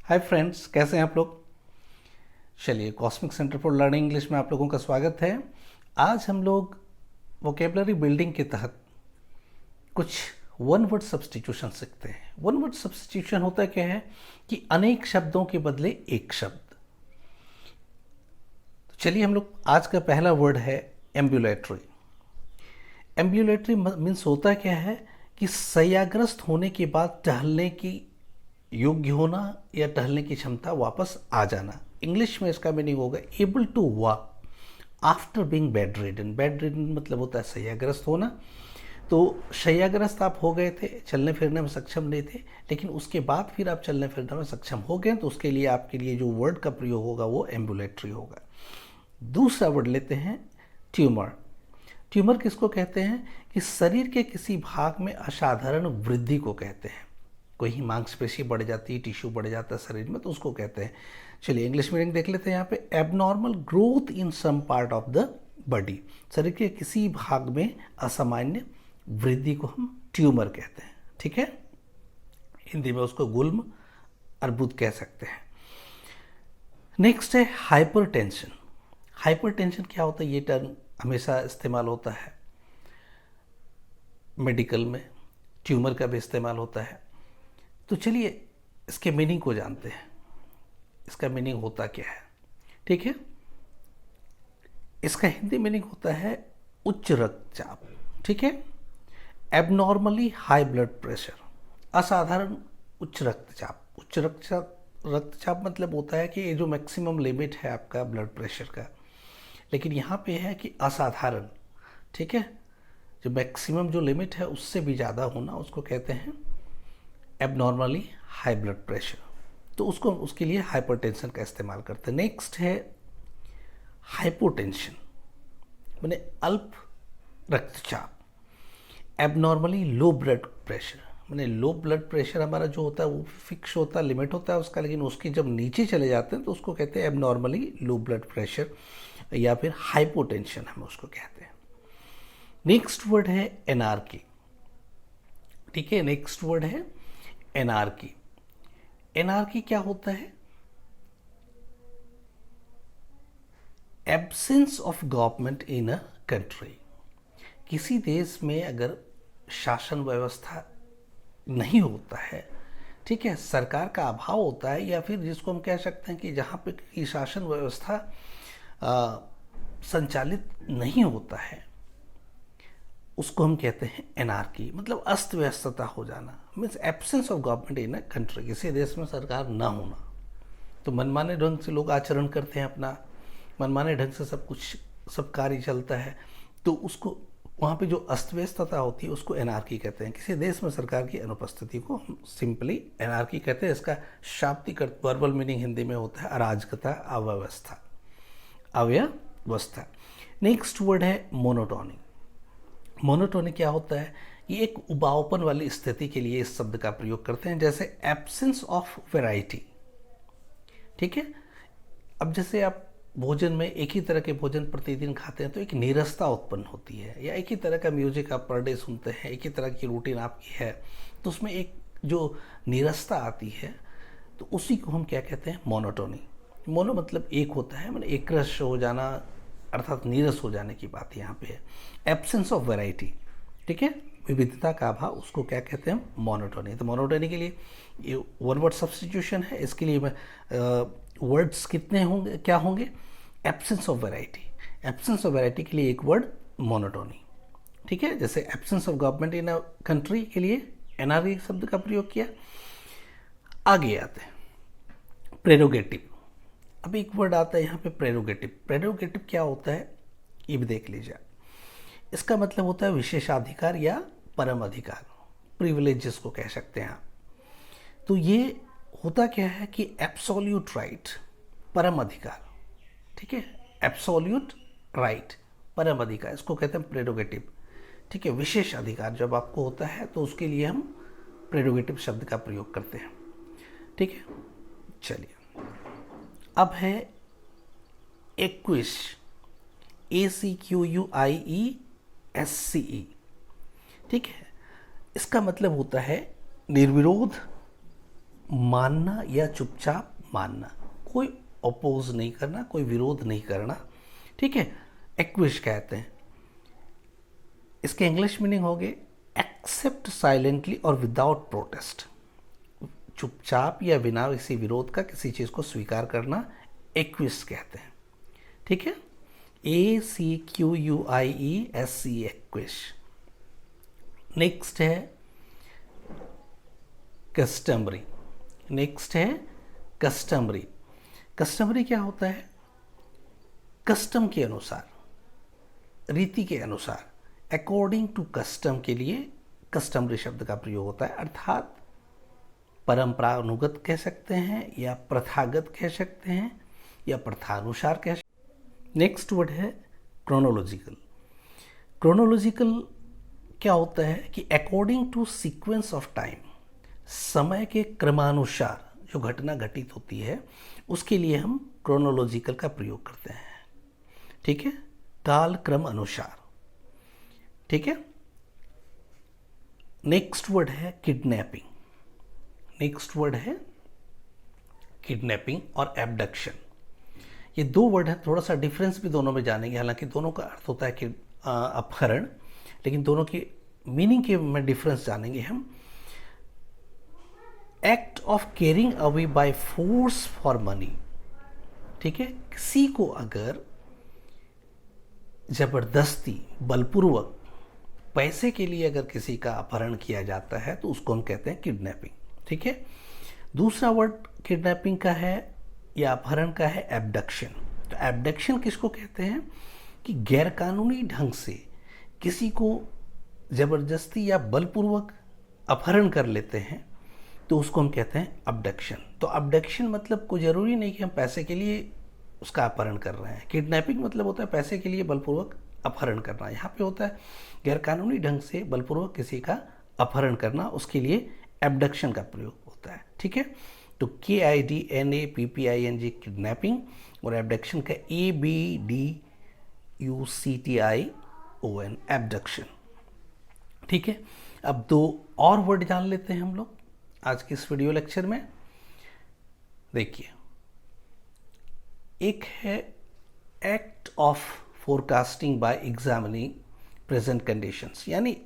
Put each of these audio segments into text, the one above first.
Hi friends, कैसे हैं आप लोग। चलिए, cosmic centre for learning English में आप लोगों का स्वागत है। आज हम लोग वोकेबलरी बिल्डिंग के तहत कुछ वन वर्ड सब्स्टिट्यूशन सीखते हैं। वन वर्ड सब्स्टिट्यूशन होता क्या है कि अनेक शब्दों के बदले एक शब्द। तो चलिए, हम लोग आज का पहला वर्ड है एम्बुलेटरी। एम्बुलेटरी मीन्स होता क्या है कि शय्याग्रस्त होने के बाद टहलने की योग्य होना या टहलने की क्षमता वापस आ जाना। इंग्लिश में इसका मीनिंग होगा able to walk after being bedridden. Bedridden मतलब होता है शय्याग्रस्त होना। तो शय्याग्रस्त आप हो गए थे, चलने फिरने में सक्षम नहीं थे, लेकिन उसके बाद फिर आप चलने फिरने में सक्षम हो गए, तो उसके लिए आपके लिए जो वर्ड का प्रयोग होगा वो एम्बुलेटरी होगा। दूसरा वर्ड लेते हैं ट्यूमर। ट्यूमर किसको कहते हैं कि शरीर के किसी भाग में असाधारण वृद्धि को कहते हैं। कोई मांसपेशी बढ़ जाती है, टिश्यू बढ़ जाता है शरीर में, तो उसको कहते हैं। चलिए, इंग्लिश मीनिंग देख लेते हैं यहाँ पे। Abnormal growth in some part of the body. शरीर के किसी भाग में असामान्य वृद्धि को हम ट्यूमर कहते हैं। ठीक है, हिंदी में उसको गुल्म, अर्बुद कह सकते हैं। नेक्स्ट है हाइपरटेंशन। हाइपरटेंशन क्या होता है, ये टर्म हमेशा इस्तेमाल होता है मेडिकल में, ट्यूमर का भी इस्तेमाल होता है। तो चलिए इसके मीनिंग को जानते हैं। इसका मीनिंग होता क्या है, ठीक है। इसका हिंदी मीनिंग होता है उच्च रक्तचाप। ठीक है, एबनॉर्मली हाई ब्लड प्रेशर, असाधारण उच्च रक्तचाप। उच्च रक्तचाप मतलब होता है कि ये जो मैक्सिमम लिमिट है आपका ब्लड प्रेशर का, लेकिन यहाँ पे है कि असाधारण। ठीक है, जो मैक्सिमम जो लिमिट है उससे भी ज़्यादा होना, उसको कहते हैं एबनॉर्मली हाई ब्लड प्रेशर। तो उसको उसके लिए हाइपरटेंशन का इस्तेमाल करते हैं। नेक्स्ट है हाइपोटेंशन, माने अल्प रक्तचाप। एबनॉर्मली लो ब्लड प्रेशर, माने लो ब्लड प्रेशर हमारा जो होता है वो फिक्स होता है, लिमिट होता है उसका, लेकिन उसकी जब नीचे चले जाते हैं तो उसको कहते हैं एबनॉर्मली लो ब्लड प्रेशर या फिर हाइपोटेंशन हम उसको कहते हैं। नेक्स्ट वर्ड है एनार्की। ठीक है, नेक्स्ट वर्ड है एनार्की। एनार्की क्या होता है? Absence of government in a country. किसी देश में अगर शासन व्यवस्था नहीं होता है, ठीक है, सरकार का अभाव होता है, या फिर जिसको हम कह सकते हैं कि जहाँ पे की शासन व्यवस्था संचालित नहीं होता है, उसको हम कहते हैं एनार्की। मतलब अस्त व्यस्तता हो जाना, means absence of government in a country. किसी देश में सरकार ना होना, तो मनमाने ढंग से लोग आचरण करते हैं, अपना मनमाने ढंग से सब कार्य चलता है, तो उसको वहाँ पे जो अस्त व्यस्तता होती है उसको एनार्की कहते हैं। किसी देश में सरकार की अनुपस्थिति को हम सिंपली एनार्की कहते हैं। इसका शाब्दिक वर्बल मीनिंग हिंदी में होता है अराजकता, अव्यवस्था, अव्यवस्था। नेक्स्ट वर्ड है मोनोटोनी। मोनोटोनी क्या होता है? ये एक उबाऊपन वाली स्थिति के लिए इस शब्द का प्रयोग करते हैं, जैसे एब्सेंस ऑफ वैरायटी। ठीक है, अब जैसे आप भोजन में एक ही तरह के भोजन प्रतिदिन खाते हैं तो एक नीरसता उत्पन्न होती है, या एक ही तरह का म्यूजिक आप पर डे सुनते हैं, एक ही तरह की रूटीन आपकी है, तो उसमें एक जो नीरसता आती है, तो उसी को हम क्या कहते हैं? मोनोटोनी। मोनो मतलब एक होता है, मतलब एक रस हो जाना, अर्थात नीरस हो जाने की बात यहाँ पे है। एब्सेंस ऑफ वैरायटी, ठीक है, विविधता का अभाव, उसको क्या कहते हैं? मोनोटोनी। तो मोनोटोनी के लिए ये वन वर्ड सब्स्टिट्यूशन है। इसके लिए मैं वर्ड्स कितने होंगे, क्या होंगे? Absence of variety. Absence of variety के लिए एक वर्ड मोनोटोनी। ठीक है, जैसे absence of government in a country के लिए एनआरई शब्द का प्रयोग किया। आगे आते हैं प्रेरोगेटिव। अब एक वर्ड आता है यहाँ पे प्रेरोगेटिव। प्रेरोगेटिव क्या होता है ये भी देख लीजिए। इसका मतलब होता है विशेषाधिकार या परम अधिकार, प्रिविलेज जिसको कह सकते हैं आप। तो ये होता क्या है कि एब्सोल्यूट राइट, परम अधिकार। ठीक है, एब्सोल्यूट राइट, परम अधिकार, इसको कहते हैं प्रेरोगेटिव। ठीक है, विशेष अधिकार जब आपको होता है तो उसके लिए हम प्रेरोगेटिव शब्द का प्रयोग करते हैं। ठीक है, चलिए अब है एक्विश। ACQUIESCE। ठीक है, इसका मतलब होता है निर्विरोध मानना या चुपचाप मानना, कोई अपोज नहीं करना, कोई विरोध नहीं करना, ठीक है, एक्विश कहते हैं। इसके इंग्लिश मीनिंग हो गए एक्सेप्ट साइलेंटली और विदाउट प्रोटेस्ट, चुपचाप या बिना किसी विरोध का किसी चीज़ को स्वीकार करना एक्विश कहते हैं, ठीक है, ACQUIESC एक्विश। नेक्स्ट है कस्टमरी। नेक्स्ट है कस्टमरी। कस्टमरी क्या होता है? कस्टम के अनुसार, रीति के अनुसार, अकॉर्डिंग टू कस्टम के लिए कस्टमरी शब्द का प्रयोग होता है, अर्थात परंपरानुगत कह सकते हैं या प्रथागत कह सकते हैं या प्रथानुसार कह सकते हैं। नेक्स्ट वर्ड है क्रोनोलॉजिकल। क्रोनोलॉजिकल क्या होता है कि according to sequence of time, समय के क्रमानुसार जो घटना घटित होती है उसके लिए हम क्रोनोलॉजिकल का प्रयोग करते हैं, ठीक है, काल क्रम अनुसार, ठीक है। नेक्स्ट वर्ड है किडनैपिंग। नेक्स्ट वर्ड है किडनैपिंग और एब्डक्शन। ये दो वर्ड है, थोड़ा सा डिफरेंस भी दोनों में जानेंगे, हालांकि दोनों का अर्थ होता है कि अपहरण, लेकिन दोनों की मीनिंग के में डिफरेंस जानेंगे हम। Act of carrying away by force for money, ठीक है, किसी को अगर जबरदस्ती बलपूर्वक पैसे के लिए अगर किसी का अपहरण किया जाता है तो उसको हम कहते हैं किडनैपिंग, ठीक है। दूसरा वर्ड किडनैपिंग का है या अपहरण का है एब्डक्शन। तो एब्डक्शन किसको कहते हैं कि गैरकानूनी ढंग से किसी को जबरदस्ती या बलपूर्वक अपहरण कर लेते हैं तो उसको हम कहते हैं अबडक्शन। तो अबडक्शन मतलब कोई ज़रूरी नहीं कि हम पैसे के लिए उसका अपहरण कर रहे हैं। किडनैपिंग मतलब होता है पैसे के लिए बलपूर्वक अपहरण करना। यहाँ पे होता है गैरकानूनी ढंग से बलपूर्वक किसी का अपहरण करना, उसके लिए एब्डक्शन का प्रयोग होता है, ठीक है। तो KIDNAPPING किडनैपिंग और एब्डक्शन का ABDUCTION एब्डक्शन, ठीक है। अब दो और वर्ड जान लेते हैं हम लोग आज के इस वीडियो लेक्चर में। देखिए, एक है act of forecasting bye examining present conditions, यानी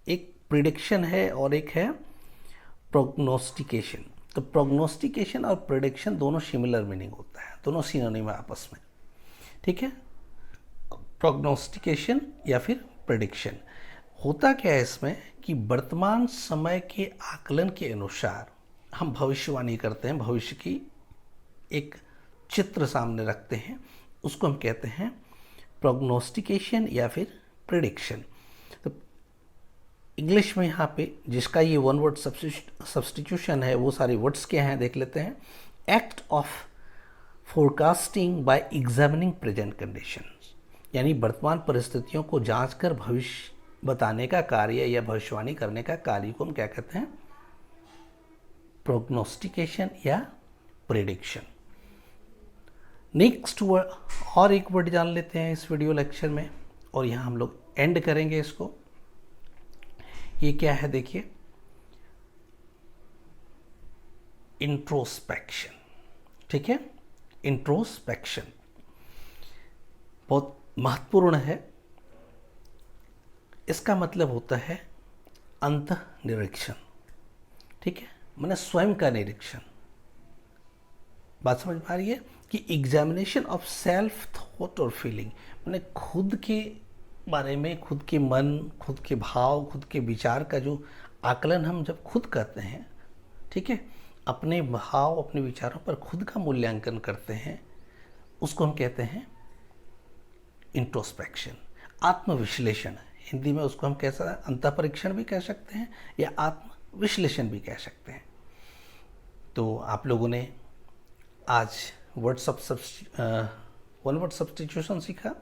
एक प्रिडिक्शन है और एक है प्रोग्नोस्टिकेशन। तो प्रोग्नोस्टिकेशन और प्रिडिक्शन दोनों सिमिलर मीनिंग होता है, दोनों सिनोनिम है आपस में, ठीक है। प्रोग्नोस्टिकेशन या फिर प्रिडिक्शन होता क्या है इसमें कि वर्तमान समय के आकलन के अनुसार हम भविष्यवाणी करते हैं, भविष्य की एक चित्र सामने रखते हैं, उसको हम कहते हैं प्रोग्नोस्टिकेशन या फिर प्रिडिक्शन। तो इंग्लिश में यहाँ पे जिसका ये वन वर्ड सब्स्टिट्यूशन है वो सारे वर्ड्स क्या हैं देख लेते हैं। Act of forecasting bye examining present conditions, यानी वर्तमान परिस्थितियों को जांचकर भविष्य बताने का कार्य या भविष्यवाणी करने का कार्य को हम क्या कहते हैं? प्रोग्नोस्टिकेशन या प्रेडिक्शन। नेक्स्ट वर्ड और एक वर्ड जान लेते हैं इस वीडियो लेक्चर में और यहाँ हम लोग एंड करेंगे इसको। ये क्या है देखिए, इंट्रोस्पेक्शन, ठीक है। इंट्रोस्पेक्शन बहुत महत्वपूर्ण है। इसका मतलब होता है अंतः निरीक्षण, ठीक है, मैंने स्वयं का निरीक्षण। बात समझ में आ रही है कि एग्जामिनेशन ऑफ सेल्फ थॉट और फीलिंग, मैंने खुद के बारे में, खुद के मन, खुद के भाव, खुद के विचार का जो आकलन हम जब खुद करते हैं, ठीक है, अपने भाव अपने विचारों पर खुद का मूल्यांकन करते हैं, उसको हम कहते हैं इंट्रोस्पेक्शन, आत्मविश्लेषण। हिंदी में उसको हम कैसा अंतःपरीक्षण भी कह सकते हैं या आत्मविश्लेषण भी कह सकते हैं। तो आप लोगों ने आज वन वर्ड सब्स्टिट्यूशन सीखा।